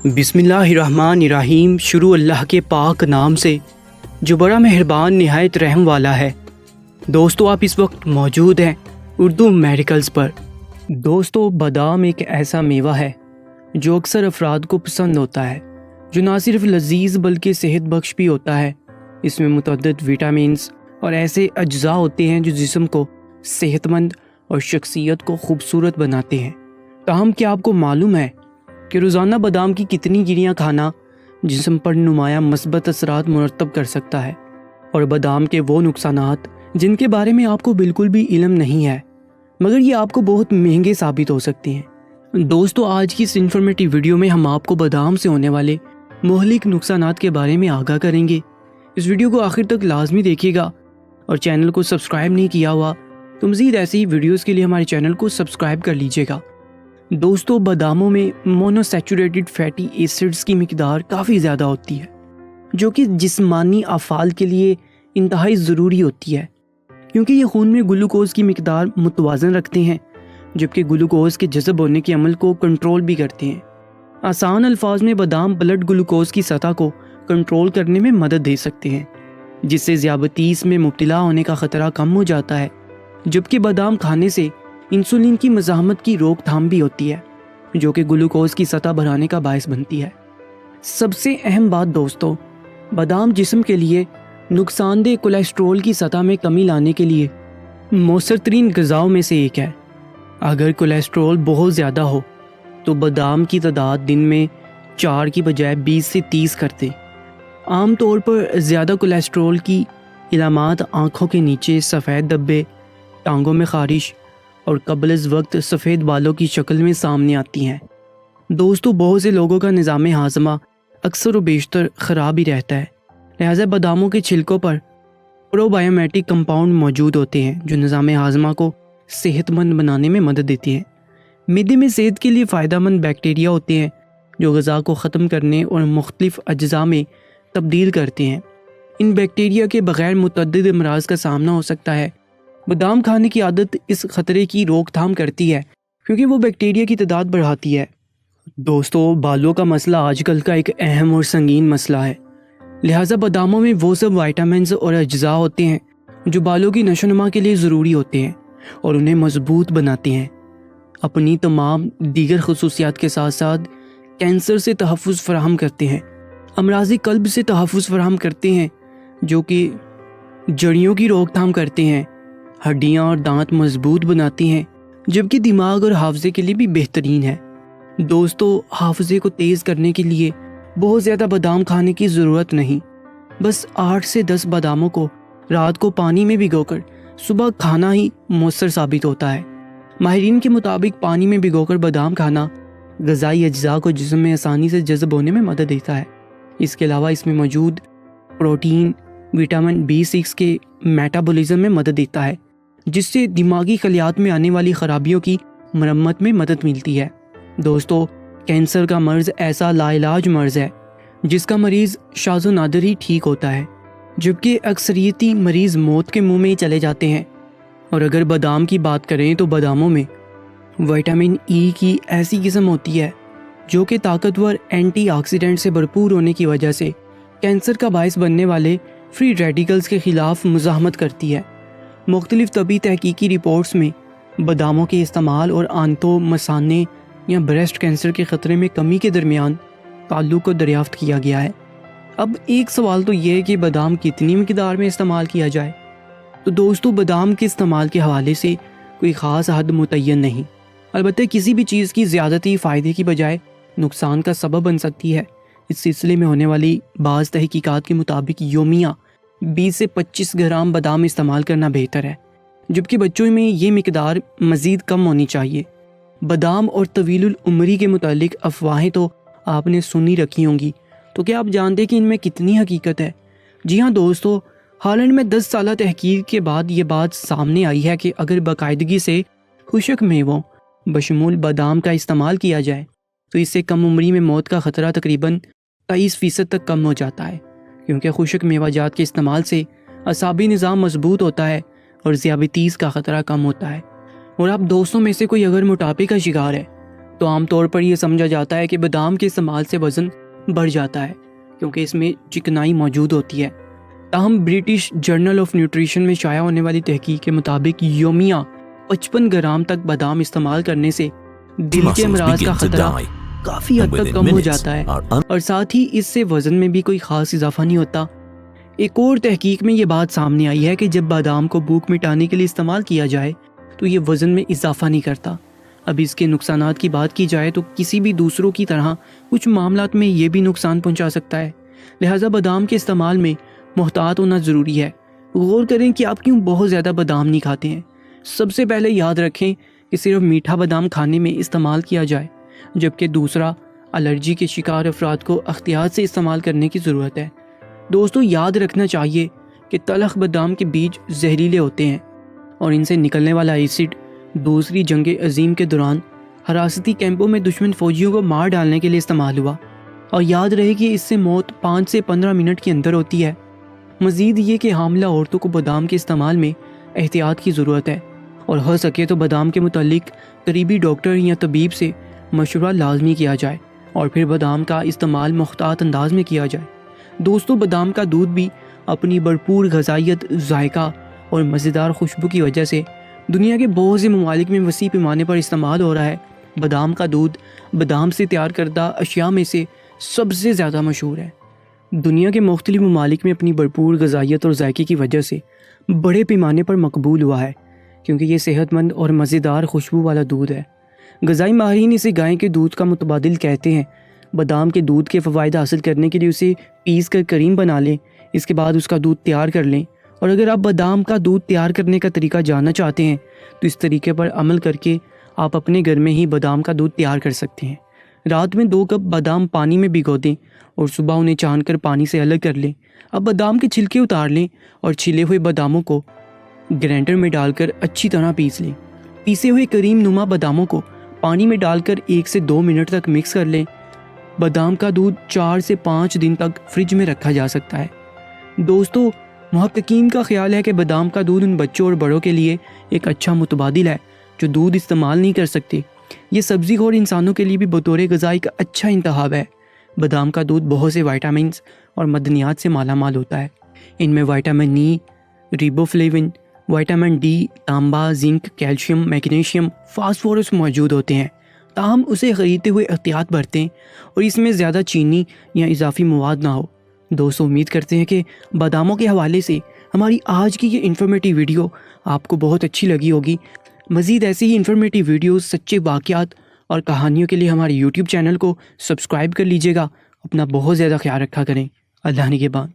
بسم اللہ الرحمن الرحیم۔ شروع اللہ کے پاک نام سے جو بڑا مہربان نہایت رحم والا ہے۔ دوستو آپ اس وقت موجود ہیں اردو میڈیکلز پر۔ دوستو بادام ایک ایسا میوہ ہے جو اکثر افراد کو پسند ہوتا ہے، جو نہ صرف لذیذ بلکہ صحت بخش بھی ہوتا ہے۔ اس میں متعدد وٹامنز اور ایسے اجزاء ہوتے ہیں جو جسم کو صحت مند اور شخصیت کو خوبصورت بناتے ہیں۔ تاہم کیا آپ کو معلوم ہے کہ روزانہ بادام کی کتنی گریاں کھانا جسم پر نمایاں مثبت اثرات مرتب کر سکتا ہے، اور بادام کے وہ نقصانات جن کے بارے میں آپ کو بالکل بھی علم نہیں ہے مگر یہ آپ کو بہت مہنگے ثابت ہو سکتے ہیں۔ دوستو آج کی اس انفارمیٹیو ویڈیو میں ہم آپ کو بادام سے ہونے والے مہلک نقصانات کے بارے میں آگاہ کریں گے۔ اس ویڈیو کو آخر تک لازمی دیکھیے گا، اور چینل کو سبسکرائب نہیں کیا ہوا تو مزید ایسی ہی ویڈیوز کے لیے ہمارے چینل کو سبسکرائب کر لیجیے گا۔ دوستو باداموں میں مونوسیچوریٹڈ فیٹی ایسڈز کی مقدار کافی زیادہ ہوتی ہے، جو کہ جسمانی افعال کے لیے انتہائی ضروری ہوتی ہے، کیونکہ یہ خون میں گلوکوز کی مقدار متوازن رکھتے ہیں، جبکہ گلوکوز کے جذب ہونے کے عمل کو کنٹرول بھی کرتے ہیں۔ آسان الفاظ میں بادام بلڈ گلوکوز کی سطح کو کنٹرول کرنے میں مدد دے سکتے ہیں، جس سے ذیابیطس میں مبتلا ہونے کا خطرہ کم ہو جاتا ہے، جبکہ بادام کھانے سے انسولین کی مزاحمت کی روک تھام بھی ہوتی ہے، جو کہ گلوکوز کی سطح بڑھانے کا باعث بنتی ہے۔ سب سے اہم بات دوستو، بادام جسم کے لیے نقصان دہ کولیسٹرول کی سطح میں کمی لانے کے لیے مؤثر ترین غذاؤں میں سے ایک ہے۔ اگر کولیسٹرول بہت زیادہ ہو تو بادام کی تعداد دن میں 4 کی بجائے 20 سے 30 کر دیں۔ عام طور پر زیادہ کولیسٹرول کی علامات آنکھوں کے نیچے سفید دھبے، ٹانگوں میں خارش اور قبل از وقت سفید بالوں کی شکل میں سامنے آتی ہیں۔ دوستو بہت سے لوگوں کا نظام ہاضمہ اکثر و بیشتر خراب ہی رہتا ہے، لہٰذا باداموں کے چھلکوں پر پروبایومیٹک کمپاؤنڈ موجود ہوتے ہیں جو نظام ہاضمہ کو صحت مند بنانے میں مدد دیتے ہیں۔ معدے میں صحت کے لیے فائدہ مند بیکٹیریا ہوتے ہیں جو غذا کو ختم کرنے اور مختلف اجزاء میں تبدیل کرتے ہیں۔ ان بیکٹیریا کے بغیر متعدد امراض کا سامنا ہو سکتا ہے۔ بادام کھانے کی عادت اس خطرے کی روک تھام کرتی ہے، کیونکہ وہ بیکٹیریا کی تعداد بڑھاتی ہے۔ دوستو بالوں کا مسئلہ آج کل کا ایک اہم اور سنگین مسئلہ ہے، لہٰذا باداموں میں وہ سب وائٹامنز اور اجزاء ہوتے ہیں جو بالوں کی نشو و نما کے لیے ضروری ہوتے ہیں اور انہیں مضبوط بناتے ہیں۔ اپنی تمام دیگر خصوصیات کے ساتھ ساتھ کینسر سے تحفظ فراہم کرتے ہیں، امراض قلب سے تحفظ فراہم کرتے ہیں، جو کہ جڑیوں کی روک تھام کرتے ہیں، ہڈیاں اور دانت مضبوط بناتی ہیں، جبکہ دماغ اور حافظے کے لیے بھی بہترین ہے۔ دوستو حافظے کو تیز کرنے کے لیے بہت زیادہ بادام کھانے کی ضرورت نہیں، بس 8 سے 10 باداموں کو رات کو پانی میں بھگو کر صبح کھانا ہی مؤثر ثابت ہوتا ہے۔ ماہرین کے مطابق پانی میں بھگو کر بادام کھانا غذائی اجزاء کو جسم میں آسانی سے جذب ہونے میں مدد دیتا ہے۔ اس کے علاوہ اس میں موجود پروٹین وٹامن B6 کے میٹابولزم میں مدد دیتا ہے، جس سے دماغی خلیات میں آنے والی خرابیوں کی مرمت میں مدد ملتی ہے۔ دوستو کینسر کا مرض ایسا لاعلاج مرض ہے جس کا مریض شاذ و نادر ہی ٹھیک ہوتا ہے، جبکہ اکثریتی مریض موت کے منہ میں ہی چلے جاتے ہیں۔ اور اگر بادام کی بات کریں تو باداموں میں وٹامن ای کی ایسی قسم ہوتی ہے جو کہ طاقتور اینٹی آکسیڈنٹ سے بھرپور ہونے کی وجہ سے کینسر کا باعث بننے والے فری ریڈیکلز کے خلاف مزاحمت کرتی ہے۔ مختلف طبی تحقیقی رپورٹس میں باداموں کے استعمال اور آنتوں، مثانے یا بریسٹ کینسر کے خطرے میں کمی کے درمیان تعلق کو دریافت کیا گیا ہے۔ اب ایک سوال تو یہ ہے کہ بادام کتنی مقدار میں استعمال کیا جائے؟ تو دوستو بادام کے استعمال کے حوالے سے کوئی خاص حد متعین نہیں، البتہ کسی بھی چیز کی زیادتی فائدے کی بجائے نقصان کا سبب بن سکتی ہے۔ اس سلسلے میں ہونے والی بعض تحقیقات کے مطابق یومیہ 20 سے 25 گرام بادام استعمال کرنا بہتر ہے، جبکہ بچوں میں یہ مقدار مزید کم ہونی چاہیے۔ بادام اور طویل العمری کے متعلق افواہیں تو آپ نے سنی رکھی ہوں گی، تو کیا آپ جانتے ہیں کہ ان میں کتنی حقیقت ہے؟ جی ہاں دوستو، ہالینڈ میں 10 سالہ تحقیق کے بعد یہ بات سامنے آئی ہے کہ اگر باقاعدگی سے خشک میووں بشمول بادام کا استعمال کیا جائے تو اس سے کم عمری میں موت کا خطرہ تقریباً 23% تک کم ہو جاتا ہے، کیونکہ خشک میوہ جات کے استعمال سے اعصابی نظام مضبوط ہوتا ہے اور ذیابیطس کا خطرہ کم ہوتا ہے۔ اور آپ دوستوں میں سے کوئی اگر موٹاپے کا شکار ہے تو عام طور پر یہ سمجھا جاتا ہے کہ بادام کے استعمال سے وزن بڑھ جاتا ہے کیونکہ اس میں چکنائی موجود ہوتی ہے۔ تاہم برٹش جرنل آف نیوٹریشن میں شائع ہونے والی تحقیق کے مطابق یومیہ 55 گرام تک بادام استعمال کرنے سے دل کے امراض کا خطرہ کافی حد تک کم ہو جاتا ہے اور ساتھ ہی اس سے وزن میں بھی کوئی خاص اضافہ نہیں ہوتا۔ ایک اور تحقیق میں یہ بات سامنے آئی ہے کہ جب بادام کو بھوک مٹانے کے لیے استعمال کیا جائے تو یہ وزن میں اضافہ نہیں کرتا۔ اب اس کے نقصانات کی بات کی جائے تو کسی بھی دوسروں کی طرح کچھ معاملات میں یہ بھی نقصان پہنچا سکتا ہے، لہٰذا بادام کے استعمال میں محتاط ہونا ضروری ہے۔ غور کریں کہ آپ کیوں بہت زیادہ بادام نہیں کھاتے ہیں۔ سب سے پہلے یاد رکھیں کہ صرف میٹھا بادام کھانے میں استعمال کیا جائے، جبکہ دوسرا الرجی کے شکار افراد کو احتیاط سے استعمال کرنے کی ضرورت ہے۔ دوستو یاد رکھنا چاہیے کہ تلخ بادام کے بیج زہریلے ہوتے ہیں اور ان سے نکلنے والا ایسڈ دوسری جنگ عظیم کے دوران حراستی کیمپوں میں دشمن فوجیوں کو مار ڈالنے کے لیے استعمال ہوا، اور یاد رہے کہ اس سے موت 5 سے 15 منٹ کے اندر ہوتی ہے۔ مزید یہ کہ حاملہ عورتوں کو بادام کے استعمال میں احتیاط کی ضرورت ہے اور ہو سکے تو بادام کے متعلق قریبی ڈاکٹر یا طبیب سے مشورہ لازمی کیا جائے اور پھر بادام کا استعمال محتاط انداز میں کیا جائے۔ دوستو بادام کا دودھ بھی اپنی بھرپور غذائیت، ذائقہ اور مزیدار خوشبو کی وجہ سے دنیا کے بہت سے ممالک میں وسیع پیمانے پر استعمال ہو رہا ہے۔ بادام کا دودھ بادام سے تیار کردہ اشیاء میں سے سب سے زیادہ مشہور ہے۔ دنیا کے مختلف ممالک میں اپنی بھرپور غذائیت اور ذائقے کی وجہ سے بڑے پیمانے پر مقبول ہوا ہے کیونکہ یہ صحت مند اور مزیدار خوشبو والا دودھ ہے۔ غذائی ماہرین اسے گائے کے دودھ کا متبادل کہتے ہیں۔ بادام کے دودھ کے فوائد حاصل کرنے کے لیے اسے پیس کر کریم بنا لیں، اس کے بعد اس کا دودھ تیار کر لیں، اور اگر آپ بادام کا دودھ تیار کرنے کا طریقہ جاننا چاہتے ہیں تو اس طریقے پر عمل کر کے آپ اپنے گھر میں ہی بادام کا دودھ تیار کر سکتے ہیں۔ رات میں 2 کپ بادام پانی میں بھگو دیں اور صبح انہیں چھان کر پانی سے الگ کر لیں۔ اب بادام کے چھلکے اتار لیں اور چھلے ہوئے باداموں کو گرینڈر میں ڈال کر اچھی طرح پیس لیں۔ پیسے ہوئے کریم نما باداموں کو پانی میں ڈال کر 1 سے 2 منٹ تک مکس کر لیں۔ بادام کا دودھ 4 سے 5 دن تک فریج میں رکھا جا سکتا ہے۔ دوستو محققین کا خیال ہے کہ بادام کا دودھ ان بچوں اور بڑوں کے لیے ایک اچھا متبادل ہے جو دودھ استعمال نہیں کر سکتے۔ یہ سبزی خور انسانوں کے لیے بھی بطور غذائی کا اچھا انتخاب ہے۔ بادام کا دودھ بہت سے وائٹامنز اور معدنیات سے مالا مال ہوتا ہے۔ ان میں vitamin E, riboflavin, vitamin D, تانبا، زنک، کیلشیم، میگنیشیم، فاسفورس موجود ہوتے ہیں۔ تاہم اسے خریدتے ہوئے احتیاط برتیں اور اس میں زیادہ چینی یا اضافی مواد نہ ہو۔ دوستو امید کرتے ہیں کہ باداموں کے حوالے سے ہماری آج کی یہ انفارمیٹیو ویڈیو آپ کو بہت اچھی لگی ہوگی۔ مزید ایسی ہی انفارمیٹیو ویڈیوز، سچے واقعات اور کہانیوں کے لیے ہمارے یوٹیوب چینل کو سبسکرائب کر لیجیے گا۔ اپنا بہت زیادہ خیال رکھا کریں۔ اللہ نگہبان۔